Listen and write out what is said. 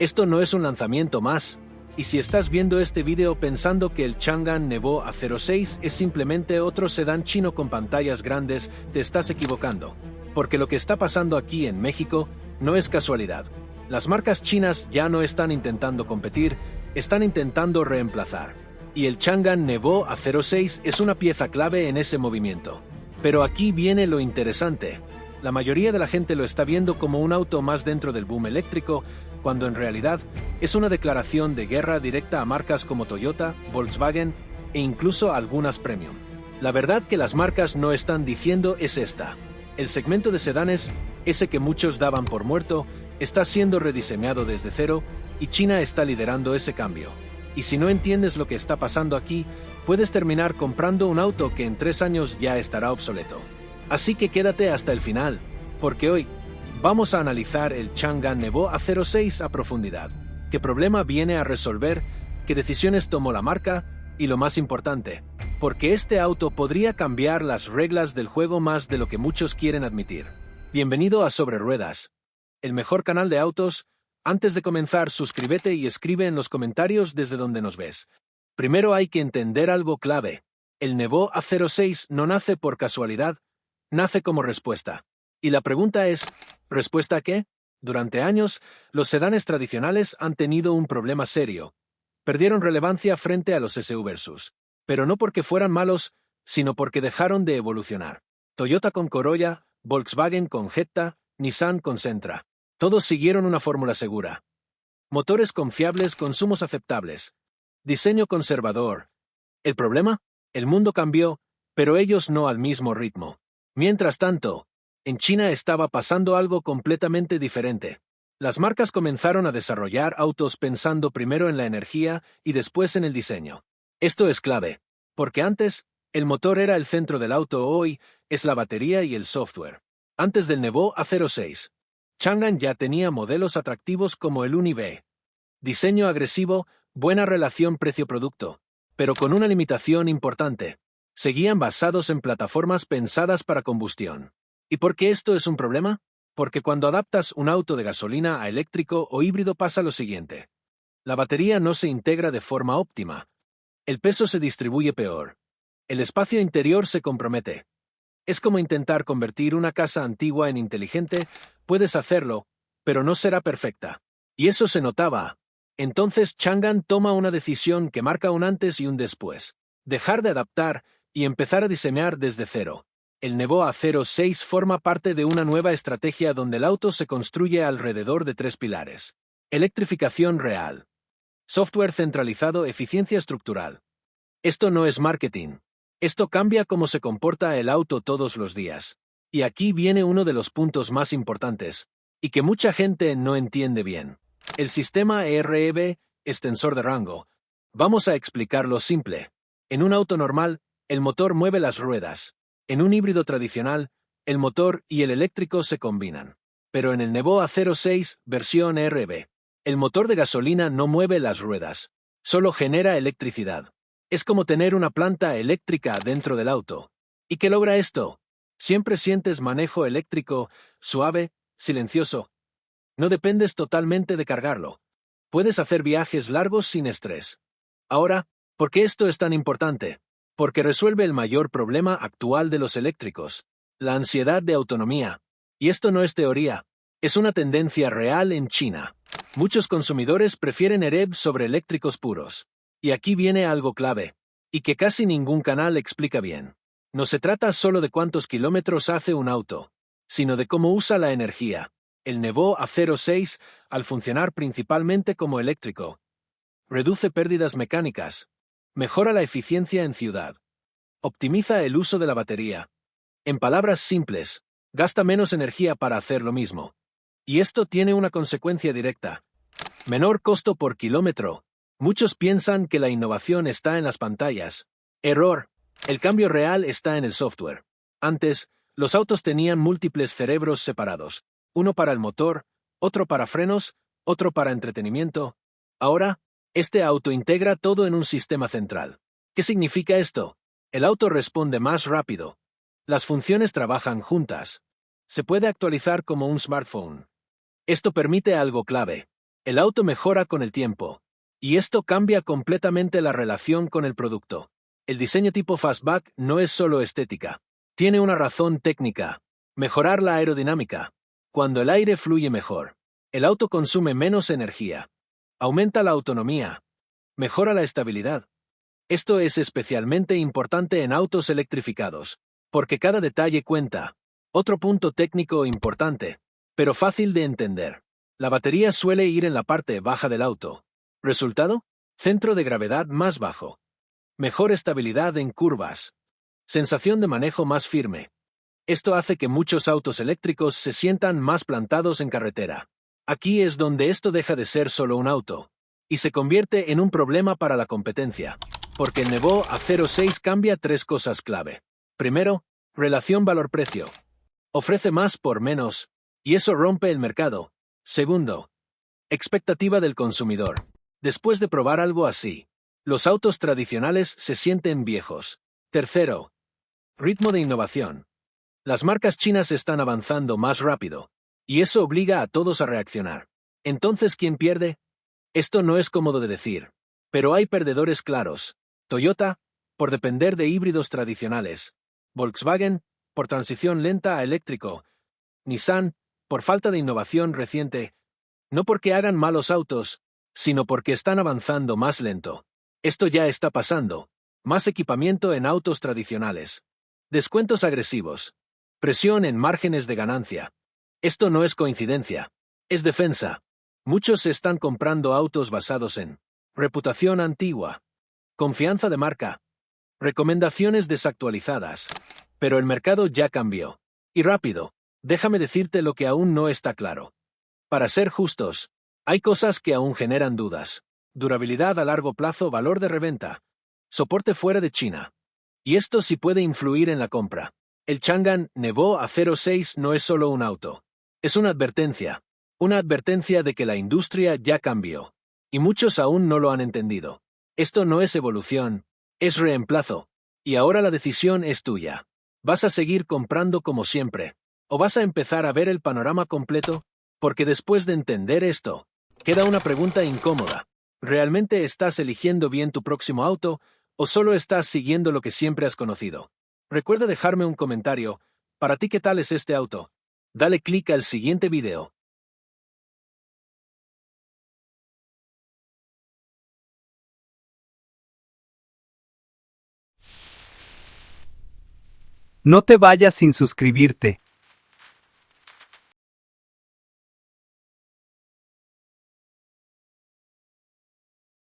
Esto no es un lanzamiento más, y si estás viendo este video pensando que el Chang'an Nevo A06 es simplemente otro sedán chino con pantallas grandes, te estás equivocando. Porque lo que está pasando aquí en México no es casualidad. Las marcas chinas ya no están intentando competir, están intentando reemplazar. Y el Chang'an Nevo A06 es una pieza clave en ese movimiento. Pero aquí viene lo interesante. La mayoría de la gente lo está viendo como un auto más dentro del boom eléctrico, cuando en realidad es una declaración de guerra directa a marcas como Toyota, Volkswagen e incluso algunas premium. La verdad que las marcas no están diciendo es esta. El segmento de sedanes, ese que muchos daban por muerto, está siendo rediseñado desde cero y China está liderando ese cambio. Y si no entiendes lo que está pasando aquí, puedes terminar comprando un auto que en 3 años ya estará obsoleto. Así que quédate hasta el final, porque hoy vamos a analizar el Chang'an Nevo A06 a profundidad. ¿Qué problema viene a resolver? ¿Qué decisiones tomó la marca? Y lo más importante, porque este auto podría cambiar las reglas del juego más de lo que muchos quieren admitir. Bienvenido a Sobre Ruedas, el mejor canal de autos. Antes de comenzar, suscríbete y escribe en los comentarios desde donde nos ves. Primero hay que entender algo clave. El Nevo A06 no nace por casualidad, nace como respuesta. Y la pregunta es, ¿respuesta a qué? Durante años, los sedanes tradicionales han tenido un problema serio. Perdieron relevancia frente a los SUVs. Pero no porque fueran malos, sino porque dejaron de evolucionar. Toyota con Corolla, Volkswagen con Jetta, Nissan con Sentra. Todos siguieron una fórmula segura. Motores confiables, consumos aceptables. Diseño conservador. ¿El problema? El mundo cambió, pero ellos no al mismo ritmo. Mientras tanto, en China estaba pasando algo completamente diferente. Las marcas comenzaron a desarrollar autos pensando primero en la energía y después en el diseño. Esto es clave, porque antes, el motor era el centro del auto, hoy es la batería y el software. Antes del Nevo A06, Chang'an ya tenía modelos atractivos como el Uni-V. Diseño agresivo, buena relación precio-producto, pero con una limitación importante. Seguían basados en plataformas pensadas para combustión. ¿Y por qué esto es un problema? Porque cuando adaptas un auto de gasolina a eléctrico o híbrido pasa lo siguiente. La batería no se integra de forma óptima. El peso se distribuye peor. El espacio interior se compromete. Es como intentar convertir una casa antigua en inteligente, puedes hacerlo, pero no será perfecta. Y eso se notaba. Entonces Chang'an toma una decisión que marca un antes y un después. Dejar de adaptar y empezar a diseñar desde cero. El Nevo A06 forma parte de una nueva estrategia donde el auto se construye alrededor de 3 pilares. Electrificación real. Software centralizado, eficiencia estructural. Esto no es marketing. Esto cambia cómo se comporta el auto todos los días. Y aquí viene uno de los puntos más importantes, y que mucha gente no entiende bien. El sistema EREV, extensor de rango. Vamos a explicarlo simple. En un auto normal, el motor mueve las ruedas. En un híbrido tradicional, el motor y el eléctrico se combinan. Pero en el Nevo A06, versión EREV, el motor de gasolina no mueve las ruedas, solo genera electricidad. Es como tener una planta eléctrica dentro del auto. ¿Y qué logra esto? Siempre sientes manejo eléctrico, suave, silencioso. No dependes totalmente de cargarlo. Puedes hacer viajes largos sin estrés. Ahora, ¿por qué esto es tan importante? Porque resuelve el mayor problema actual de los eléctricos, la ansiedad de autonomía. Y esto no es teoría, es una tendencia real en China. Muchos consumidores prefieren EREV sobre eléctricos puros. Y aquí viene algo clave, y que casi ningún canal explica bien. No se trata solo de cuántos kilómetros hace un auto, sino de cómo usa la energía. El Nevo A06, al funcionar principalmente como eléctrico, reduce pérdidas mecánicas, mejora la eficiencia en ciudad, optimiza el uso de la batería. En palabras simples, gasta menos energía para hacer lo mismo. Y esto tiene una consecuencia directa. Menor costo por kilómetro. Muchos piensan que la innovación está en las pantallas. Error. El cambio real está en el software. Antes, los autos tenían múltiples cerebros separados. Uno para el motor, otro para frenos, otro para entretenimiento. Ahora, este auto integra todo en un sistema central. ¿Qué significa esto? El auto responde más rápido. Las funciones trabajan juntas. Se puede actualizar como un smartphone. Esto permite algo clave. El auto mejora con el tiempo. Y esto cambia completamente la relación con el producto. El diseño tipo Fastback no es solo estética. Tiene una razón técnica. Mejorar la aerodinámica. Cuando el aire fluye mejor, el auto consume menos energía. Aumenta la autonomía. Mejora la estabilidad. Esto es especialmente importante en autos electrificados, porque cada detalle cuenta. Otro punto técnico importante, pero fácil de entender. La batería suele ir en la parte baja del auto. ¿Resultado? Centro de gravedad más bajo. Mejor estabilidad en curvas. Sensación de manejo más firme. Esto hace que muchos autos eléctricos se sientan más plantados en carretera. Aquí es donde esto deja de ser solo un auto, y se convierte en un problema para la competencia. Porque el Nevó Acero 6 cambia tres cosas clave. Primero, relación valor-precio. Ofrece más por menos, y eso rompe el mercado. Segundo, expectativa del consumidor. Después de probar algo así, los autos tradicionales se sienten viejos. Tercero, ritmo de innovación. Las marcas chinas están avanzando más rápido, y eso obliga a todos a reaccionar. Entonces, ¿quién pierde? Esto no es cómodo de decir, pero hay perdedores claros. Toyota, por depender de híbridos tradicionales. Volkswagen, por transición lenta a eléctrico. Nissan, por falta de innovación reciente. No porque hagan malos autos, sino porque están avanzando más lento. Esto ya está pasando. Más equipamiento en autos tradicionales. Descuentos agresivos. Presión en márgenes de ganancia. Esto no es coincidencia. Es defensa. Muchos están comprando autos basados en reputación antigua, confianza de marca, recomendaciones desactualizadas. Pero el mercado ya cambió. Y rápido. Déjame decirte lo que aún no está claro. Para ser justos, hay cosas que aún generan dudas. Durabilidad a largo plazo, valor de reventa, soporte fuera de China. Y esto sí puede influir en la compra. El Chang'an Nevó Acero 6 no es solo un auto. Es una advertencia. Una advertencia de que la industria ya cambió. Y muchos aún no lo han entendido. Esto no es evolución, es reemplazo. Y ahora la decisión es tuya. ¿Vas a seguir comprando como siempre? ¿O vas a empezar a ver el panorama completo? Porque después de entender esto, queda una pregunta incómoda. ¿Realmente estás eligiendo bien tu próximo auto o solo estás siguiendo lo que siempre has conocido? Recuerda dejarme un comentario. ¿Para ti qué tal es este auto? Dale clic al siguiente video. No te vayas sin suscribirte.